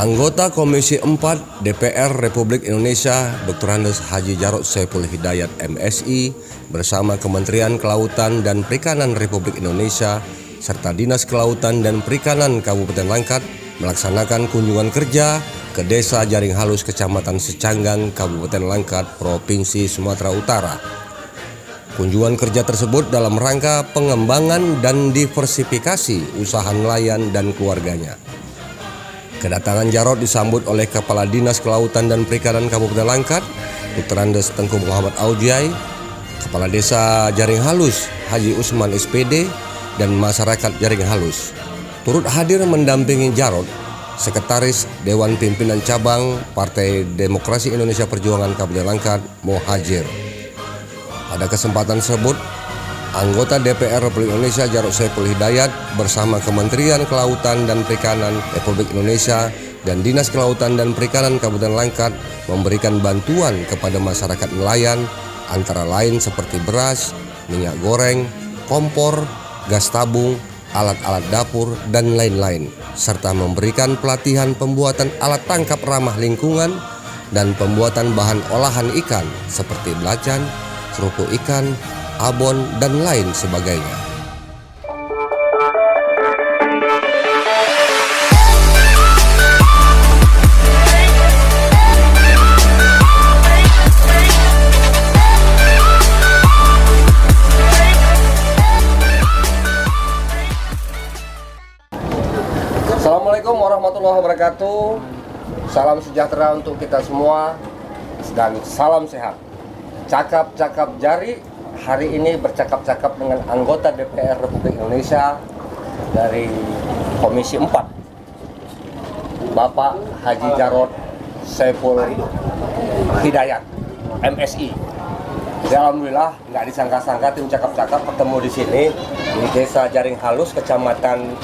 Anggota Komisi 4 DPR Republik Indonesia Dr. Andes Haji Jarod Saiful Hidayat MSI bersama Kementerian Kelautan dan Perikanan Republik Indonesia serta Dinas Kelautan dan Perikanan Kabupaten Langkat melaksanakan kunjungan kerja ke Desa Jaring Halus Kecamatan Secanggang Kabupaten Langkat Provinsi Sumatera Utara. Kunjungan kerja tersebut dalam rangka pengembangan dan diversifikasi usaha nelayan dan keluarganya. Kedatangan Jarod disambut oleh Kepala Dinas Kelautan dan Perikanan Kabupaten Langkat, Dr. Andes Tengku Muhammad Aujai, Kepala Desa Jaring Halus Haji Usman SPD, dan masyarakat Jaring Halus. Turut hadir mendampingi Jarod, Sekretaris Dewan Pimpinan Cabang Partai Demokrasi Indonesia Perjuangan Kabupaten Langkat, Mohajir. Pada kesempatan tersebut, anggota DPR Republik Indonesia Jarod Saiful Hidayat bersama Kementerian Kelautan dan Perikanan Republik Indonesia dan Dinas Kelautan dan Perikanan Kabupaten Langkat memberikan bantuan kepada masyarakat nelayan antara lain seperti beras, minyak goreng, kompor, gas tabung, alat-alat dapur, dan lain-lain, serta memberikan pelatihan pembuatan alat tangkap ramah lingkungan dan pembuatan bahan olahan ikan seperti belacan, kerupuk ikan, abon, dan lain sebagainya. Assalamualaikum warahmatullahi wabarakatuh. Salam sejahtera untuk kita semua dan salam sehat. Cakap-cakap jari hari ini bercakap-cakap dengan anggota DPR Republik Indonesia dari Komisi 4, Bapak Haji Jarod Saiful Hidayat MSI. Alhamdulillah nggak disangka-sangka tim cakap-cakap ketemu di sini di Desa Jaring Halus Kecamatan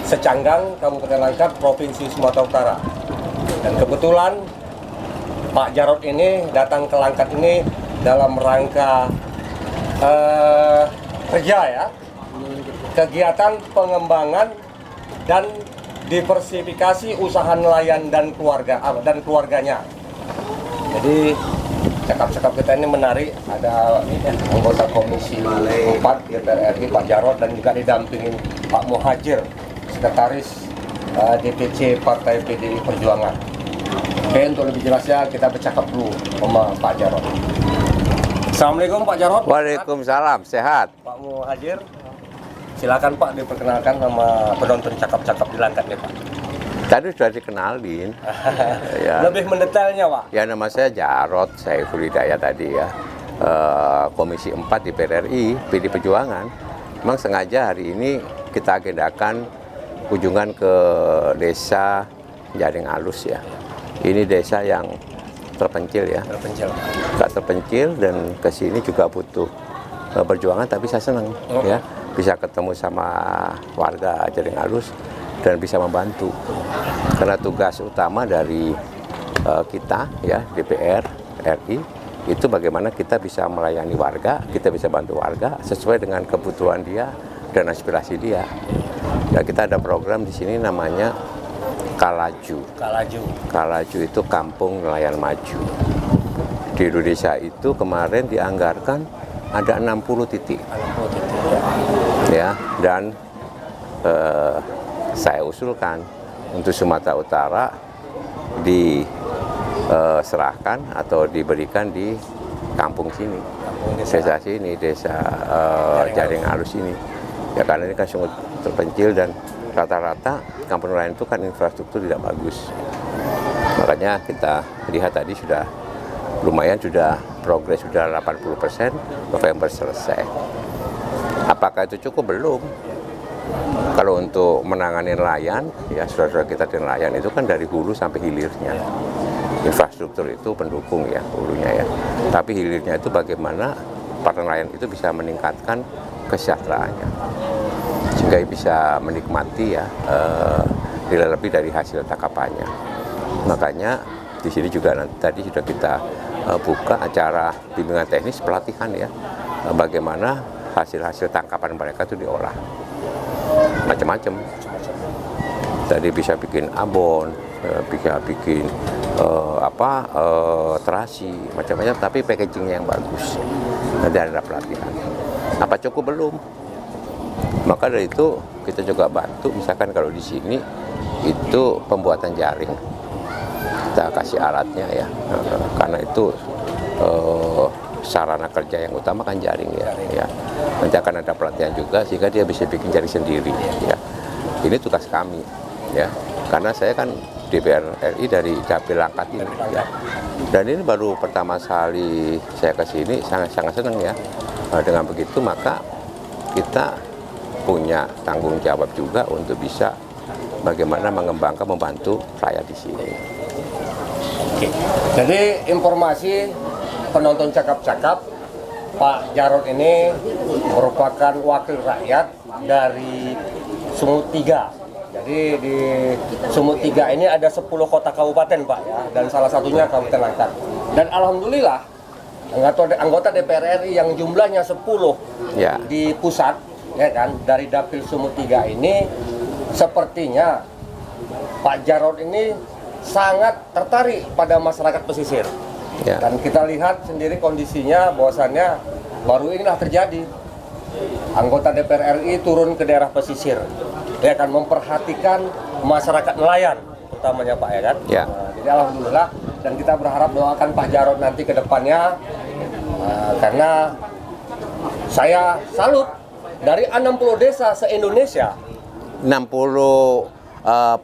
Secanggang Kabupaten Langkat Provinsi Sumatera Utara. Dan kebetulan Pak Jarod ini datang ke Langkat ini dalam rangka kerja ya, kegiatan pengembangan dan diversifikasi usaha nelayan dan keluarganya. Jadi cakap-cakap kita ini menarik, ada anggota Komisi 4 DPR RI Pak Jarod dan juga didampingin Pak Mohajir, Sekretaris DPC Partai PDI Perjuangan. Oke, untuk lebih jelasnya kita bercakap dulu sama Pak Jarod. Assalamualaikum Pak Jarod. Waalaikumsalam, sehat. Pak Mohajir, silakan Pak diperkenalkan sama penonton cakap-cakap di Langkat nih Pak. Tadi sudah dikenalin. Ya. Lebih mendetailnya Pak. Ya, nama saya Jarod Saiful Hidayat tadi ya. Komisi 4 DPR RI PDI Perjuangan. Memang sengaja hari ini kita agendakan kunjungan ke Desa Jaring Halus ya. Ini desa yang terpencil ya, terpencil dan kesini juga butuh perjuangan, tapi saya senang ya bisa ketemu sama warga Jaring Halus dan bisa membantu karena tugas utama dari kita ya DPR RI itu bagaimana kita bisa melayani warga, kita bisa bantu warga sesuai dengan kebutuhan dia dan aspirasi dia. Ya, kita ada program di sini namanya Kalaju itu Kampung Nelayan Maju. Di Indonesia itu kemarin dianggarkan ada 60 titik. Ya, dan saya usulkan untuk Sumatera Utara diserahkan atau diberikan di kampung sini, desa sini, desa Jaring Halus ini. Ya karena ini kan sungguh terpencil dan rata-rata kampung nelayan itu kan infrastruktur tidak bagus. Makanya kita lihat tadi sudah lumayan, sudah progres sudah 80%, November selesai. Apakah itu cukup? Belum. Kalau untuk menangani nelayan, ya saudara-saudara kita di nelayan itu kan dari hulu sampai hilirnya. Infrastruktur itu pendukung ya, hulunya ya. Tapi hilirnya itu bagaimana para nelayan itu bisa meningkatkan kesejahteraannya. Sehingga bisa menikmati ya nilai lebih dari hasil tangkapannya. Makanya di sini juga nanti tadi sudah kita buka acara bimbingan teknis pelatihan ya, bagaimana hasil-hasil tangkapan mereka itu diolah macam-macam. tadi bisa bikin abon, bisa bikin terasi, macam-macam, tapi packagingnya yang bagus. Nanti ada pelatihan. Apa cukup belum? Maka dari itu kita juga bantu, misalkan kalau di sini itu pembuatan jaring, kita kasih alatnya ya, karena itu sarana kerja yang utama kan jaring ya. Nanti akan ada pelatihan juga sehingga dia bisa bikin jaring sendiri ya. Ini tugas kami ya, karena saya kan DPR RI dari Dapil Langkat ini ya. Dan ini baru pertama kali saya ke sini, sangat senang ya. Dengan begitu maka kita punya tanggung jawab juga untuk bisa bagaimana mengembangkan, membantu rakyat di sini. Oke. Jadi informasi penonton cakap-cakap, Pak Jarod ini merupakan wakil rakyat dari Sumut 3. Jadi di Sumut 3 ini ada 10 kota kabupaten Pak ya, dan salah satunya Kabupaten Langkat. Dan alhamdulillah anggota DPR RI yang jumlahnya 10 Ya. di pusat ya kan, dari Dapil Sumut 3 ini sepertinya Pak Jarod ini sangat tertarik pada masyarakat pesisir. Ya. Dan kita lihat sendiri kondisinya bahwasannya baru inilah terjadi. Anggota DPR RI turun ke daerah pesisir, ya kan, memperhatikan masyarakat nelayan, utamanya Pak ya kan. Ya. Jadi alhamdulillah, dan kita berharap doakan Pak Jarod nanti ke depannya, karena saya salut dari 60 desa se-Indonesia. 60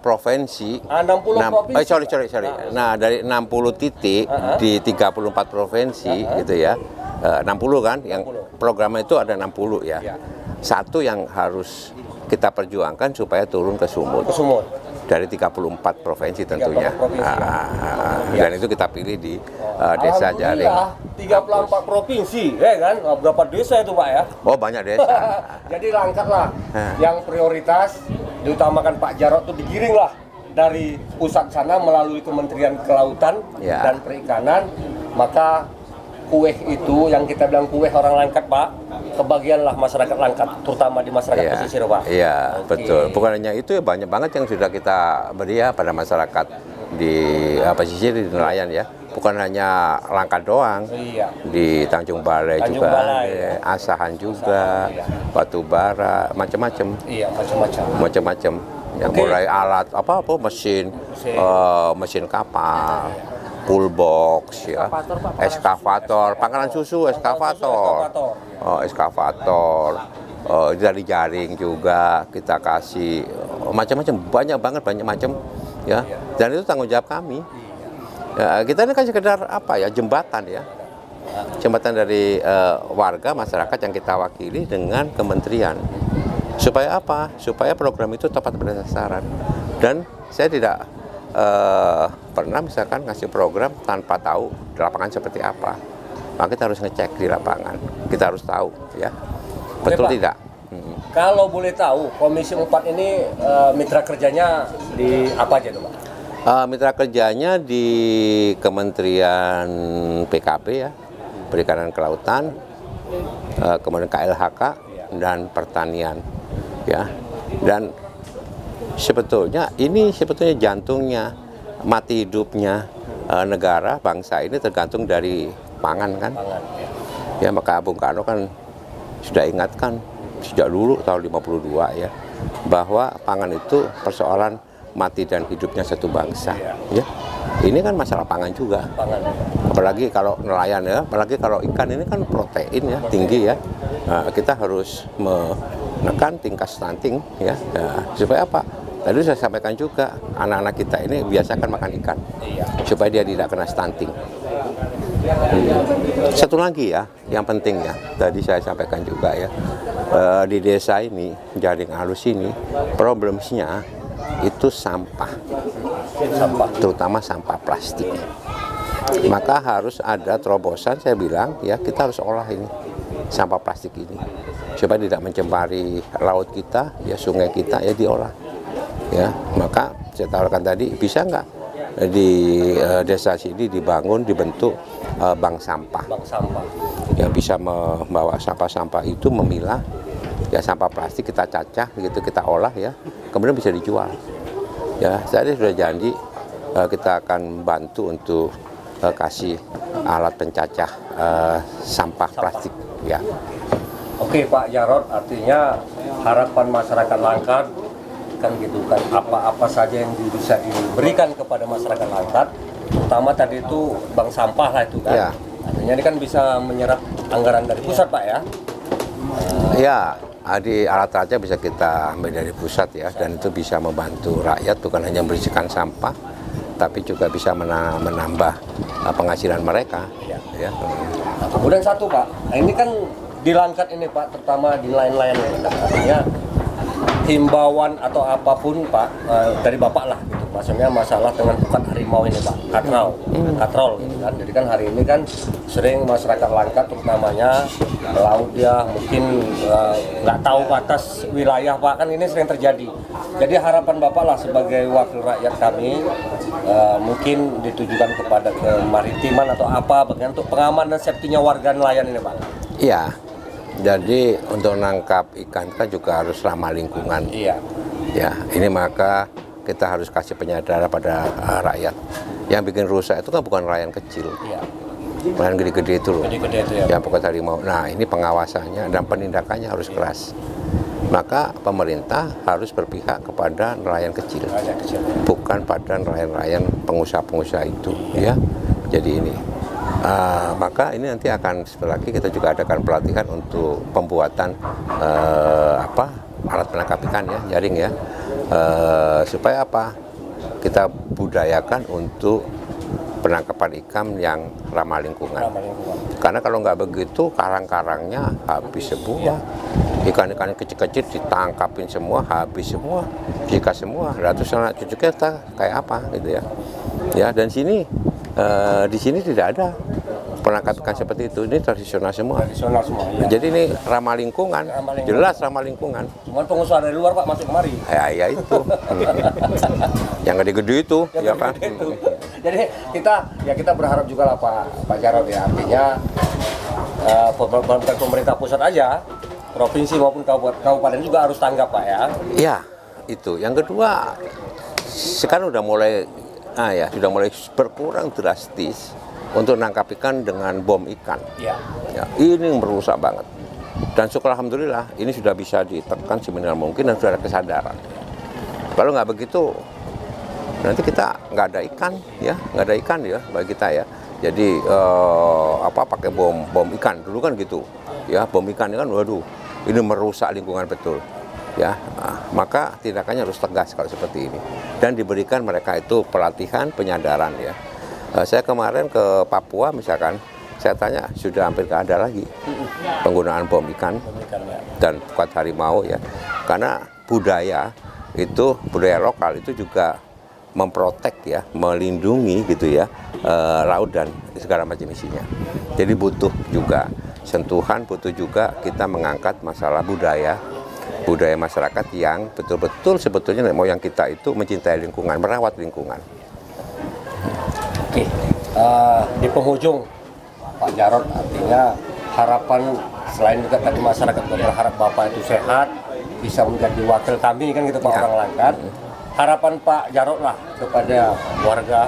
provinsi. 60 provinsi. Sorry. Nah, dari 60 titik di 34 provinsi gitu ya. 60 kan, yang programnya itu ada 60 ya. Satu yang harus kita perjuangkan supaya turun ke Sumut. Dari 34 provinsi tentunya. 34 provinsi, Dan itu kita pilih di desa Jaring. 34 provinsi, ya kan? Berapa desa itu Pak ya? Oh, banyak desa. Jadi Langkat lah yang prioritas, diutamakan Pak Jarod itu digiring lah dari pusat sana melalui Kementerian Kelautan dan Perikanan. Maka kue itu yang kita bilang kue orang Langkat Pak, kebagianlah masyarakat Langkat, terutama di masyarakat pesisir Pak. Iya, betul. Bukan hanya itu, banyak banget yang sudah kita beri ya pada masyarakat di pesisir, di nelayan ya. Bukan hanya Langkat doang, di Tanjung Balai juga, Asahan juga, Batu Bara, macam-macam. Iya, macam-macam. Yang mulai alat mesin kapal, pullbox ya, eskavator, pangkalan susu, eskavator, dari jaring juga kita kasih macam-macam, banyak macam ya. Dan itu tanggung jawab kami. Ya, kita ini kan sekedar jembatan ya, jembatan dari warga masyarakat yang kita wakili dengan kementerian. Supaya apa? Supaya program itu tepat pada sasaran. Dan saya tidak pernah misalkan ngasih program tanpa tahu di lapangan seperti apa. Maka kita harus ngecek di lapangan, kita harus tahu ya, betul tidak? Kalau boleh tahu, Komisi 4 ini mitra kerjanya di apa aja tuh Pak? Mitra kerjanya di Kementerian PKP ya, Perikanan Kelautan, kemudian KLHK dan Pertanian ya. Dan sebetulnya ini jantungnya, mati hidupnya negara, bangsa ini tergantung dari pangan kan. Ya, maka Bung Karno kan sudah ingatkan sejak dulu tahun 52 ya, bahwa pangan itu persoalan mati dan hidupnya satu bangsa ya. Ini kan masalah pangan juga. Apalagi kalau nelayan ya, apalagi kalau ikan ini kan protein ya, tinggi ya. Nah, kita harus menekan tingkat stunting ya. Nah, supaya apa? Tadi saya sampaikan juga, anak-anak kita ini biasakan makan ikan supaya dia tidak kena stunting. Satu lagi ya, yang penting ya, tadi saya sampaikan juga ya, di desa ini, Jaring Halus ini, problemnya itu sampah, terutama sampah plastik. Maka harus ada terobosan, saya bilang ya, kita harus olah ini sampah plastik ini supaya tidak mencemari laut kita, ya sungai kita, ya diolah. Ya, maka saya tawarkan tadi, bisa nggak di desa sini dibentuk bank sampah yang bisa membawa sampah-sampah itu, memilah ya sampah plastik, kita cacah gitu, kita olah ya, kemudian bisa dijual. Ya, saya sudah janji kita akan bantu untuk kasih alat pencacah sampah plastik. Ya. Oke Pak Jarod, artinya harapan masyarakat Langkat kan gitu kan, apa-apa saja yang bisa diberikan kepada masyarakat Langkat, terutama tadi itu bank sampah lah itu kan. Ya. Artinya ini kan bisa menyerap anggaran dari pusat Pak ya. Ya, alat aja bisa kita ambil dari pusat ya, dan itu bisa membantu rakyat bukan hanya membersihkan sampah, tapi juga bisa menambah penghasilan mereka. Ya. Nah, kemudian satu Pak, ini kan di Langkat ini Pak, terutama di nelayan-nelayan ini, artinya himbauan atau apapun Pak dari Bapak lah gitu. Maksudnya masalah dengan bukan harimau ini Pak, katrol gitu kan. Jadi kan hari ini kan sering masyarakat Langkat terutamanya laut ya mungkin nggak tahu batas wilayah Pak, kan ini sering terjadi. Jadi harapan Bapak lah sebagai wakil rakyat kami mungkin ditujukan kepada kemaritiman atau apa bagian untuk pengamanan dan safety-nya warga nelayan ini Pak. Iya. Jadi untuk menangkap ikan kan juga harus ramah lingkungan. Iya. Ya, ini maka kita harus kasih penyadaran pada rakyat. Yang bikin rusak itu kan bukan nelayan kecil. Iya. Nelayan gede-gede itu loh. Gede-gede itu ya. Yang pokok harimau. Nah, ini pengawasannya dan penindakannya harus keras. Maka pemerintah harus berpihak kepada nelayan kecil. Bukan pada nelayan-nelayan pengusaha-pengusaha itu, ya. Jadi ini. Maka ini nanti akan setelah lagi kita juga adakan pelatihan untuk pembuatan alat penangkap ikan ya, jaring ya, supaya apa? Kita budayakan untuk penangkapan ikan yang ramah lingkungan. Karena kalau nggak begitu karang-karangnya habis semua, ikan-ikan kecil-kecil ditangkapin semua, habis semua, jika semua, ratus anak cucu kita kayak apa gitu ya. Ya, dan di sini tidak ada penangkap ikan seperti itu. Ini tradisional semua. Tradisional semua. Ya. Jadi ini ramah lingkungan, jelas ramah lingkungan. Cuman pengusaha dari luar Pak masuk kemari. Ya itu. Yang gede-gede itu, ya kan. Jadi kita berharap juga lah Pak Jarod ya, artinya bukan pemerintah pusat aja, provinsi maupun kabupaten juga harus tanggap Pak ya. Ya, itu. Yang kedua, sekarang sudah mulai berkurang drastis untuk nangkap ikan dengan bom ikan. Ya, ini merusak banget. Dan syukur alhamdulillah ini sudah bisa ditekan seminimal mungkin dan sudah ada kesadaran. Kalau nggak begitu, nanti kita nggak ada ikan ya bagi kita ya. Jadi pakai bom ikan dulu kan gitu. Ya, bom ikan kan waduh, ini merusak lingkungan betul. Ya, maka tindakannya harus tegas kalau seperti ini dan diberikan mereka itu pelatihan penyadaran ya. Saya kemarin ke Papua misalkan, saya tanya sudah hampir nggak ada lagi penggunaan bom ikan dan bukan harimau ya, karena budaya lokal itu juga memprotek ya, melindungi gitu ya laut dan segala macam isinya. Jadi butuh juga sentuhan, butuh juga kita mengangkat masalah budaya masyarakat yang betul-betul sebetulnya moyang kita itu mencintai lingkungan, merawat lingkungan. Oke, di penghujung Pak Jarod, artinya harapan selain juga tadi masyarakat berharap Bapak itu sehat, bisa menjadi wakil kami kan gitu Pak orang Langkat. Harapan Pak Jarod lah kepada warga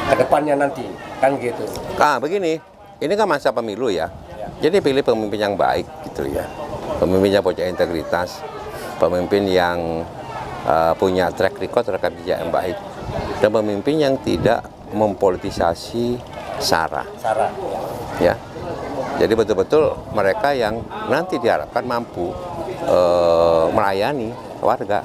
ke depannya nanti kan gitu. Begini, ini kan masa pemilu ya. Jadi pilih pemimpin yang baik gitu ya. Pemimpinnya punya integritas, pemimpin yang punya track record rekam jejak yang baik, dan pemimpin yang tidak mempolitisasi SARA. Ya. Jadi betul-betul mereka yang nanti diharapkan mampu melayani warga,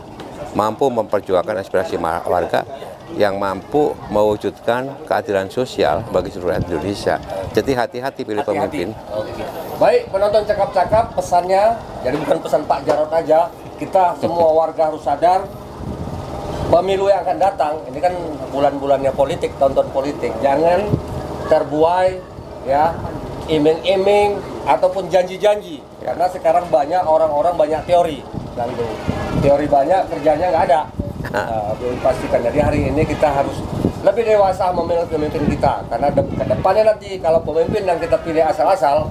mampu memperjuangkan aspirasi warga, yang mampu mewujudkan keadilan sosial bagi seluruh rakyat Indonesia. Jadi hati-hati pilih pemimpin. Baik, penonton cakap-cakap pesannya, jadi bukan pesan Pak Jarod aja, kita semua warga harus sadar pemilu yang akan datang, ini kan bulan-bulannya politik, tahun politik, jangan terbuai ya iming-iming ataupun janji-janji, karena sekarang banyak orang-orang banyak teori, dan teori banyak, kerjanya nggak ada. Belum pastikan. Jadi hari ini kita harus lebih dewasa memilih pemimpin kita, karena ke depannya nanti kalau pemimpin yang kita pilih asal-asal,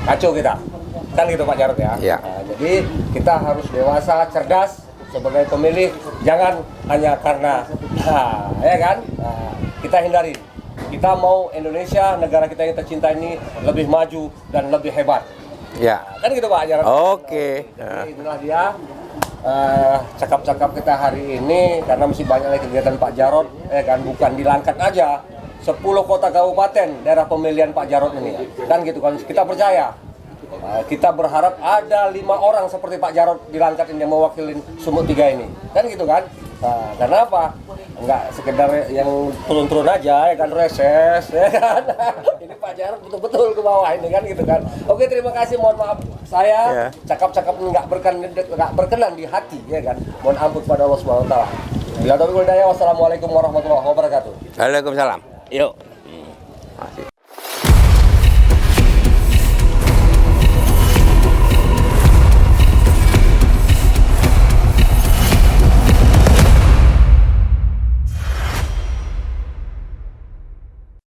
kacau kita. Kan gitu Pak Jarod ya. Jadi kita harus dewasa, cerdas, sebagai pemilih jangan hanya karena ya kan, kita hindari. Kita mau Indonesia, negara kita yang tercinta ini lebih maju dan lebih hebat. Ya. Kan gitu Pak Jarod. Oke. Jadi itulah dia cakap-cakap kita hari ini, karena masih banyak lagi kegiatan Pak Jarod, ya kan, bukan di Langkat aja. 10 kota kabupaten daerah pemilihan Pak Jarod ini, kan gitu kan. Kita percaya, kita berharap ada 5 orang seperti Pak Jarod di Langkat ini yang mewakili Sumut 3 ini, kan gitu kan. Nah, karena apa? Enggak sekedar yang turun-turun aja, ya kan, reses, ya kan. Ini Pak Jarod betul-betul ke bawah ini, kan gitu kan. Oke, terima kasih. Mohon maaf saya cakap-cakap nggak berkenan di hati, ya kan. Mohon ampun pada Allah Subhanahu Wa Taala. Bila taufiq wal hidayah, wassalamualaikum warahmatullahi wabarakatuh. Waalaikumsalam. Yuk. Masih.